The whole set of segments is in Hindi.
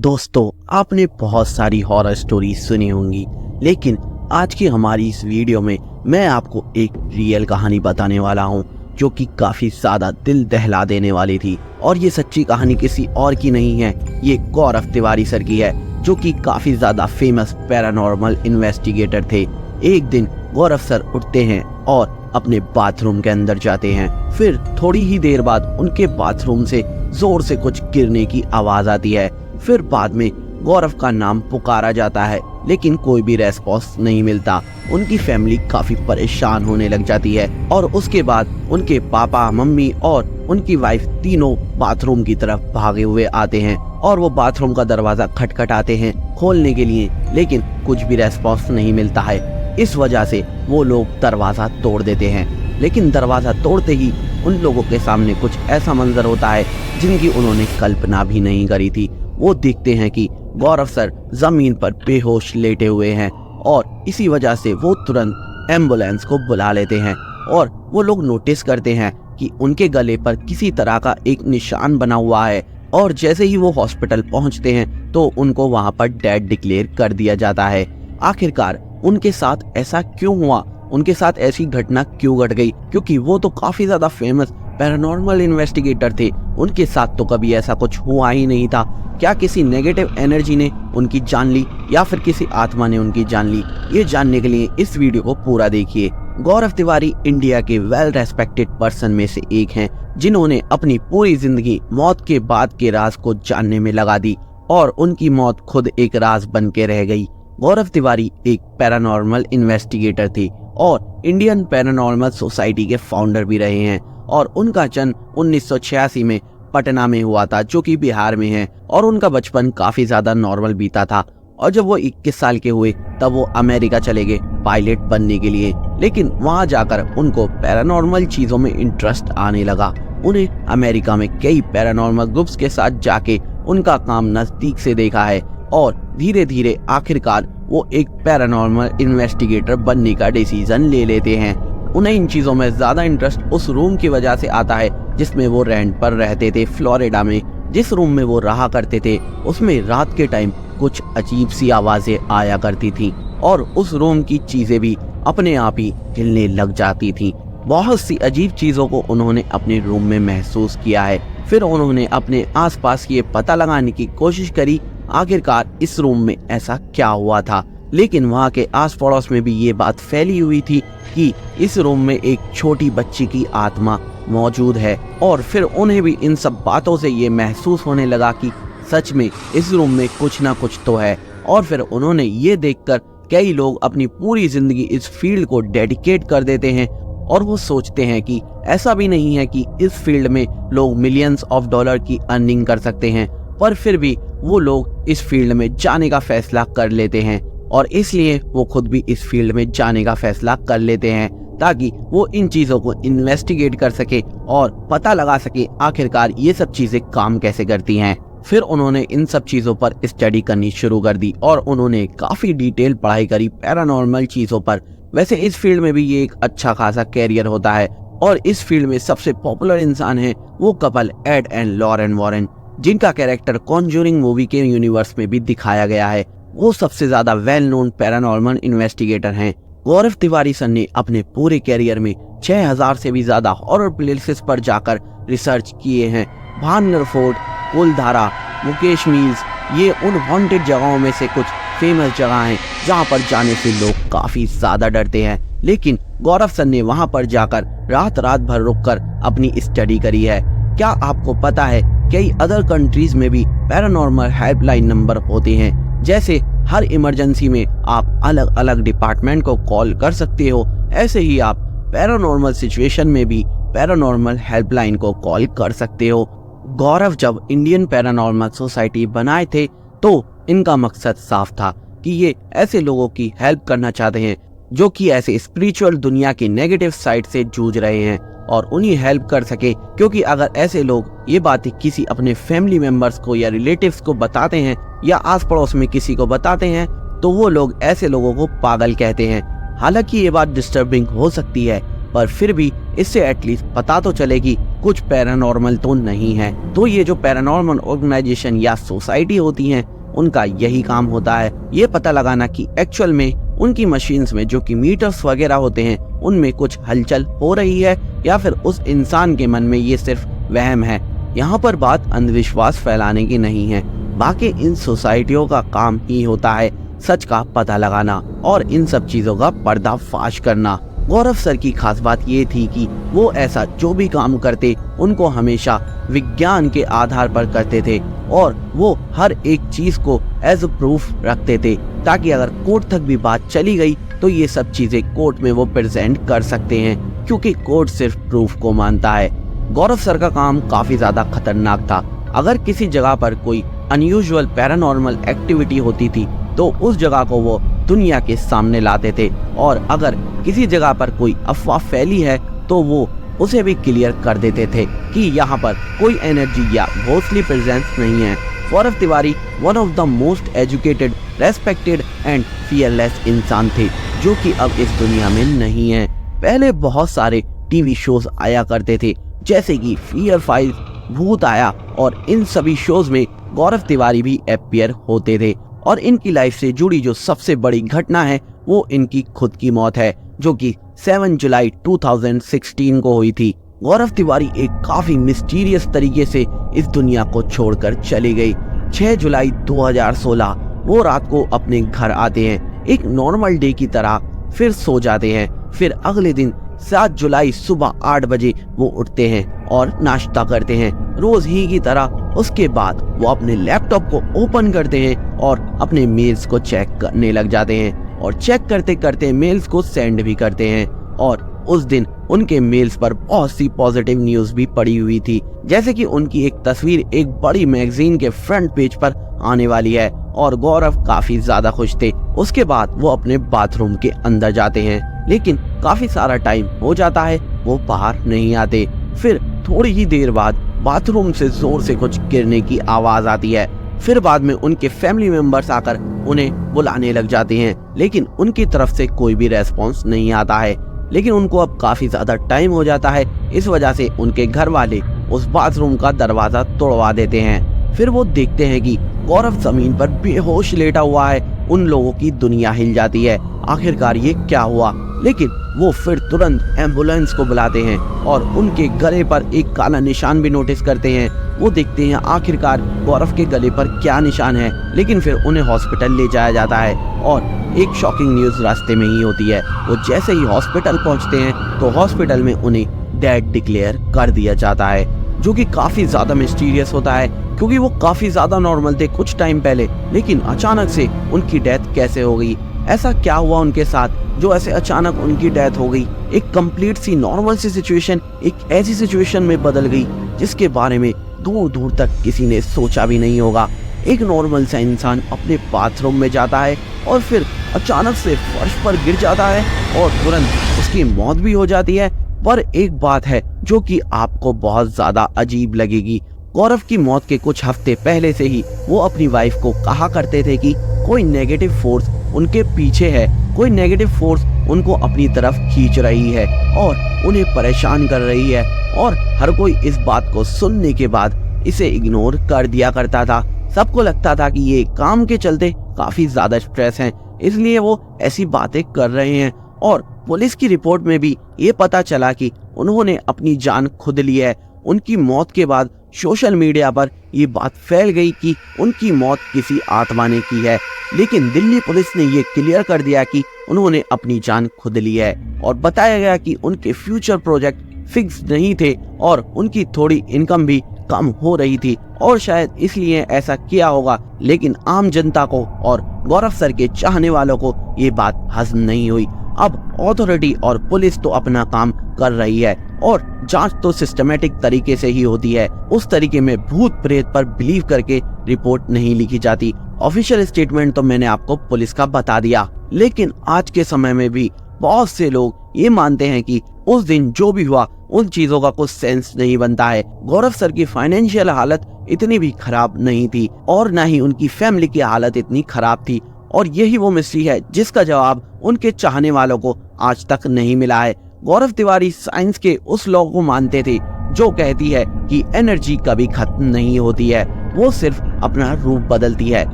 दोस्तों, आपने बहुत सारी हॉरर स्टोरी सुनी होंगी, लेकिन आज की हमारी इस वीडियो में मैं आपको एक रियल कहानी बताने वाला हूं जो कि काफी ज्यादा दिल दहला देने वाली थी। और ये सच्ची कहानी किसी और की नहीं है, ये गौरव तिवारी सर की है, जो कि काफी ज्यादा फेमस पैरानॉर्मल इन्वेस्टिगेटर थे। एक दिन गौरव सर उठते हैं और अपने बाथरूम के अंदर जाते हैं। फिर थोड़ी ही देर बाद उनके बाथरूम से जोर से कुछ गिरने की आवाज आती है। फिर बाद में गौरव का नाम पुकारा जाता है, लेकिन कोई भी रेस्पॉन्स नहीं मिलता। उनकी फैमिली काफी परेशान होने लग जाती है और उसके बाद उनके पापा, मम्मी और उनकी वाइफ तीनों बाथरूम की तरफ भागे हुए आते हैं और वो बाथरूम का दरवाजा खटखटाते हैं खोलने के लिए, लेकिन कुछ भी रेस्पॉन्स नहीं मिलता है। इस वजह से वो लोग दरवाजा तोड़ देते हैं, लेकिन दरवाजा तोड़ते ही उन लोगों के सामने कुछ ऐसा मंजर होता है जिनकी उन्होंने कल्पना भी नहीं करी थी। वो देखते हैं कि गौरव सर जमीन पर बेहोश लेटे हुए हैं और इसी वजह से वो तुरंत एम्बुलेंस को बुला लेते हैं। और वो लोग नोटिस करते हैं कि उनके गले पर किसी तरह का एक निशान बना हुआ है, और जैसे ही वो हॉस्पिटल पहुंचते हैं तो उनको वहां पर डेड डिक्लेयर कर दिया जाता है। आखिरकार उनके साथ ऐसा क्यों हुआ, उनके साथ ऐसी घटना क्यों घट गई, क्योंकि वो तो काफी ज्यादा फेमस पैरानॉर्मल इन्वेस्टिगेटर थे। उनके साथ तो कभी ऐसा कुछ हुआ ही नहीं था। क्या किसी नेगेटिव एनर्जी ने उनकी जान ली या फिर किसी आत्मा ने उनकी जान ली? ये जानने के लिए इस वीडियो को पूरा देखिए। गौरव तिवारी इंडिया के वेल रेस्पेक्टेड पर्सन में से एक हैं, जिन्होंने अपनी पूरी जिंदगी मौत के बाद के राज को जानने में लगा दी और उनकी मौत खुद एक राज बन के रह गई। गौरव तिवारी एक पैरानॉर्मल इन्वेस्टिगेटर थे और इंडियन पैरानॉर्मल सोसाइटी के फाउंडर भी रहे हैं। और उनका जन्म 1986 में पटना में हुआ था, जो कि बिहार में है। और उनका बचपन काफी ज्यादा नॉर्मल बीता था, और जब वो 21 साल के हुए तब वो अमेरिका चले गए पायलट बनने के लिए। लेकिन वहां जाकर उनको पैरानॉर्मल चीजों में इंटरेस्ट आने लगा। उन्हें अमेरिका में कई पैरानॉर्मल ग्रुप्स के साथ जाके उनका काम नजदीक से देखा है, और धीरे धीरे आखिरकार वो एक पैरानॉर्मल इन्वेस्टिगेटर बनने का डिसीजन ले लेते हैं। उन्हें इन चीजों में ज्यादा इंटरेस्ट उस रूम की वजह से आता है जिसमें वो रेंट पर रहते थे फ्लोरिडा में। जिस रूम में वो रहा करते थे उसमें रात के टाइम कुछ अजीब सी आवाजें आया करती थी, और उस रूम की चीजें भी अपने आप ही हिलने लग जाती थी। बहुत सी अजीब चीजों को उन्होंने अपने रूम में महसूस किया है। फिर उन्होंने अपने आसपास ये पता लगाने की कोशिश करी आखिरकार इस रूम में ऐसा क्या हुआ था। लेकिन वहाँ के आस पड़ोस में भी ये बात फैली हुई थी कि इस रूम में एक छोटी बच्ची की आत्मा मौजूद है। और फिर उन्हें भी इन सब बातों से ये महसूस होने लगा कि सच में इस रूम में कुछ ना कुछ तो है। और फिर उन्होंने ये देखकर कई लोग अपनी पूरी जिंदगी इस फील्ड को डेडिकेट कर देते हैं, और वो सोचते हैं कि ऐसा भी नहीं है कि इस फील्ड में लोग मिलियंस ऑफ डॉलर की अर्निंग कर सकते हैं, पर फिर भी वो लोग इस फील्ड में जाने का फैसला कर लेते हैं। और इसलिए वो खुद भी इस फील्ड में जाने का फैसला कर लेते हैं ताकि वो इन चीजों को इन्वेस्टिगेट कर सके और पता लगा सके आखिरकार ये सब चीजें काम कैसे करती हैं। फिर उन्होंने इन सब चीजों पर स्टडी करनी शुरू कर दी और उन्होंने काफी डिटेल पढ़ाई करी पैरानॉर्मल चीजों पर। वैसे इस फील्ड में भी ये एक अच्छा खासा कैरियर होता है, और इस फील्ड में सबसे पॉपुलर इंसान है वो couple Ed and Lorraine Warren, जिनका कैरेक्टर कॉन्जूरिंग मूवी के यूनिवर्स में भी दिखाया गया है। वो सबसे ज्यादा वेल नोन पैरानॉर्मल इन्वेस्टिगेटर हैं। गौरव तिवारी सर ने अपने पूरे कैरियर में 6000 से भी ज्यादा हॉरर प्लेसेस पर जाकर रिसर्च किए हैं। भानगढ़ फोर्ट, कुलधारा, मुकेश मिल्स, ये उन हॉन्टेड जगहों में से कुछ फेमस जगह हैं जहां पर जाने से लोग काफी ज्यादा डरते हैं। लेकिन गौरव सर ने वहां पर जाकर रात भर रुककर अपनी स्टडी करी है। क्या आपको पता है कई अदर कंट्रीज में भी पैरानॉर्मल हेल्पलाइन नंबर होते हैं? जैसे हर इमरजेंसी में आप अलग अलग डिपार्टमेंट को कॉल कर सकते हो, ऐसे ही आप पैरानॉर्मल सिचुएशन में भी पैरानॉर्मल हेल्पलाइन को कॉल कर सकते हो। गौरव जब इंडियन पैरानॉर्मल सोसाइटी बनाए थे तो इनका मकसद साफ था कि ये ऐसे लोगों की हेल्प करना चाहते हैं जो कि ऐसे स्पिरिचुअल दुनिया की नेगेटिव साइड से जूझ रहे हैं, और उन्हें हेल्प कर सके। क्योंकि अगर ऐसे लोग ये बातें किसी अपने फैमिली मेंबर्स को या रिलेटिव्स को बताते हैं या आस पड़ोस में किसी को बताते हैं तो वो लोग ऐसे लोगों को पागल कहते हैं। हालांकि ये बात डिस्टर्बिंग हो सकती है, पर फिर भी इससे एटलीस्ट पता तो चले कि कुछ पैरानॉर्मल तो नहीं है। तो ये जो पैरानॉर्मल ऑर्गेनाइजेशन या सोसाइटी होती हैं, उनका यही काम होता है, ये पता लगाना कि एक्चुअल में उनकी मशीन्स में जो कि मीटर्स वगैरह होते हैं उनमें कुछ हलचल हो रही है या फिर उस इंसान के मन में ये सिर्फ वहम है। यहाँ पर बात अंधविश्वास फैलाने की नहीं है, बाकी इन सोसाइटियों का काम ही होता है सच का पता लगाना और इन सब चीजों का पर्दाफाश करना। गौरव सर की खास बात ये थी कि वो ऐसा जो भी काम करते उनको हमेशा विज्ञान के आधार पर करते थे और वो हर एक चीज को एज प्रूफ रखते थे, ताकि अगर कोर्ट तक भी बात चली गई तो ये सब चीजें कोर्ट में वो प्रेजेंट कर सकते हैं, क्योंकि कोर्ट सिर्फ प्रूफ को मानता है। गौरव सर का काम काफी ज्यादा खतरनाक था। अगर किसी जगह पर कोई अनयूजुअल पैरानॉर्मल एक्टिविटी होती थी तो उस जगह को वो दुनिया के सामने लाते थे, और अगर किसी जगह पर कोई अफवाह फैली है तो वो उसे भी क्लियर कर देते थे कि यहाँ पर कोई एनर्जी या घोस्टली प्रेजेंस नहीं है। Gaurav Tiwari one of the most educated, respected and fearless इंसान थे, जो कि अब इस दुनिया में नहीं है। पहले बहुत सारे टीवी शोज आया करते थे, जैसे कि फियर फाइल्स, भूत आया, और इन सभी शोज में गौरव तिवारी भी अपीयर होते थे। और इनकी लाइफ से जुड़ी जो सबसे बड़ी घटना है वो इनकी खुद की मौत है, जो कि 7 जुलाई 2016 को हुई थी। गौरव तिवारी एक काफी मिस्टीरियस तरीके से इस दुनिया को छोड़कर चली गई। 6 जुलाई 2016 वो रात को अपने घर आते हैं, एक नॉर्मल डे की तरह, फिर सो जाते हैं। फिर अगले दिन 7 जुलाई सुबह 8 बजे वो उठते हैं और नाश्ता करते हैं रोज ही की तरह। उसके बाद वो अपने लैपटॉप को ओपन करते हैं और अपने मेल्स को चेक करने लग जाते हैं, और चेक करते करते मेल्स को सेंड भी करते हैं। और उस दिन उनके मेल्स पर बहुत सी पॉजिटिव न्यूज भी पड़ी हुई थी, जैसे कि उनकी एक तस्वीर एक बड़ी मैगजीन के फ्रंट पेज पर आने वाली है, और गौरव काफी ज्यादा खुश थे। उसके बाद वो अपने बाथरूम के अंदर जाते हैं, लेकिन काफी सारा टाइम हो जाता है, वो बाहर नहीं आते। फिर थोड़ी ही देर बाद बाथरूम से जोर से कुछ गिरने की आवाज आती है। फिर बाद में उनके फैमिली मेंबर्स आकर उन्हें बुलाने लग जाते हैं, लेकिन उनकी तरफ से कोई भी रेस्पॉन्स नहीं आता है। लेकिन उनको अब काफी ज्यादा टाइम हो जाता है, इस वजह से उनके घर वाले उस बाथरूम का दरवाजा तोड़वा देते हैं। फिर वो देखते हैं कि गौरव जमीन पर बेहोश लेटा हुआ है। उन लोगों की दुनिया हिल जाती है, आखिरकार ये क्या हुआ। लेकिन वो फिर तुरंत एम्बुलेंस को बुलाते हैं और उनके गले पर एक काला निशान भी नोटिस करते हैं। वो देखते हैं आखिरकार गौरव के गले पर क्या निशान है, लेकिन फिर उन्हें हॉस्पिटल ले जाया जाता है, और एक शॉकिंग न्यूज रास्ते में ही होती है। वो जैसे ही हॉस्पिटल पहुंचते हैं तो हॉस्पिटल में उन्हें डेड डिक्लेयर कर दिया जाता है, जो कि काफी ज्यादा मिस्टीरियस होता है, क्योंकि वो काफी ज्यादा नॉर्मल थे कुछ टाइम पहले, लेकिन अचानक से उनकी डेथ कैसे हो गई, ऐसा क्या हुआ उनके साथ जो ऐसे अचानक उनकी डेथ हो गई। एक कंप्लीट सी नॉर्मल सी सिचुएशन एक ऐसी सिचुएशन में बदल गई जिसके बारे में दूर दूर तक किसी ने सोचा भी नहीं होगा। एक नॉर्मल सा इंसान अपने बाथरूम में जाता है और फिर अचानक से फर्श पर गिर जाता है और तुरंत उसकी मौत भी हो जाती है। पर एक बात है जो कि आपको बहुत ज्यादा अजीब लगेगी, गौरव की मौत के कुछ हफ्ते पहले से ही वो अपनी वाइफ को कहा करते थे कि कोई नेगेटिव फोर्स उनके पीछे है, कोई नेगेटिव फोर्स उनको अपनी तरफ खींच रही है और उन्हें परेशान कर रही है। और हर कोई इस बात को सुनने के बाद इसे इग्नोर कर दिया करता था। सबको लगता था कि ये काम के चलते काफी ज्यादा स्ट्रेस हैं, इसलिए वो ऐसी बातें कर रहे हैं। और पुलिस की रिपोर्ट में भी ये पता चला कि उन्होंने अपनी जान खुद ली है। उनकी मौत के बाद सोशल मीडिया पर ये बात फैल गई कि उनकी मौत किसी आत्मा ने की है, लेकिन दिल्ली पुलिस ने ये क्लियर कर दिया कि उन्होंने अपनी जान खुद ली है, और बताया गया कि उनके फ्यूचर प्रोजेक्ट फिक्स नहीं थे और उनकी थोड़ी इनकम भी कम हो रही थी, और शायद इसलिए ऐसा किया होगा। लेकिन आम जनता को और गौरव सर के चाहने वालों को ये बात हजम नहीं हुई। अब अथॉरिटी और पुलिस तो अपना काम कर रही है और जांच तो सिस्टमेटिक तरीके से ही होती है। उस तरीके में भूत प्रेत पर बिलीव करके रिपोर्ट नहीं लिखी जाती। ऑफिशियल स्टेटमेंट तो मैंने आपको पुलिस का बता दिया, लेकिन आज के समय में भी बहुत से लोग ये मानते हैं कि उस दिन जो भी हुआ उन चीजों का कुछ सेंस नहीं बनता है। गौरव सर की फाइनेंशियल हालत इतनी भी खराब नहीं थी और न ही उनकी फैमिली की हालत इतनी खराब थी, और यही वो मिस्ट्री है जिसका जवाब उनके चाहने वालों को आज तक नहीं मिला है। गौरव तिवारी साइंस के उस लॉ को मानते थे जो कहती है कि एनर्जी कभी खत्म नहीं होती है, वो सिर्फ अपना रूप बदलती है।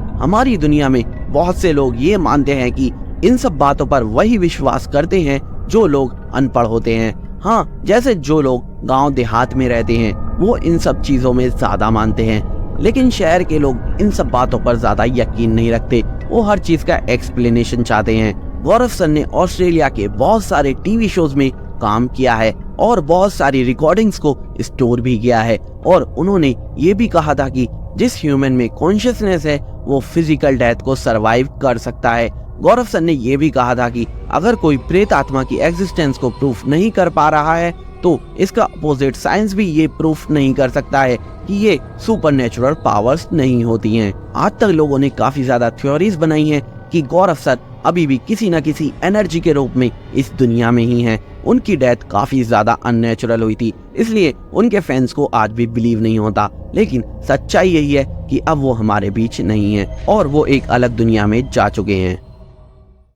हमारी दुनिया में बहुत से लोग ये मानते हैं कि इन सब बातों पर वही विश्वास करते हैं जो लोग अनपढ़ होते हैं। हाँ, जैसे जो लोग गांव देहात में रहते हैं वो इन सब चीजों में ज्यादा मानते हैं, लेकिन शहर के लोग इन सब बातों पर ज्यादा यकीन नहीं रखते, वो हर चीज का एक्सप्लेनेशन चाहते हैं। गौरव सर ने ऑस्ट्रेलिया के बहुत सारे टीवी शोज में काम किया है और बहुत सारी रिकॉर्डिंग्स को स्टोर भी किया है, और उन्होंने ये भी कहा था कि जिस ह्यूमन में कॉन्शियसनेस है वो फिजिकल डेथ को सरवाइव कर सकता है। गौरव सर ने यह भी कहा था कि अगर कोई प्रेत आत्मा की एग्जिस्टेंस को प्रूफ नहीं कर पा रहा है तो इसका अपोजिट साइंस भी ये प्रूफ नहीं कर सकता है कि ये सुपरनेचुरल पावर्स नहीं होती हैं। आज तक लोगों ने काफी ज्यादा थ्योरीज बनाई हैं कि गौरव सर अभी भी किसी न किसी एनर्जी के रूप में इस दुनिया में ही हैं। उनकी डेथ काफी ज्यादा अननेचुरल हुई थी, इसलिए उनके फैंस को आज भी बिलीव नहीं होता। लेकिन सच्चाई यही है कि अब वो हमारे बीच नहीं है और वो एक अलग दुनिया में जा चुके हैं।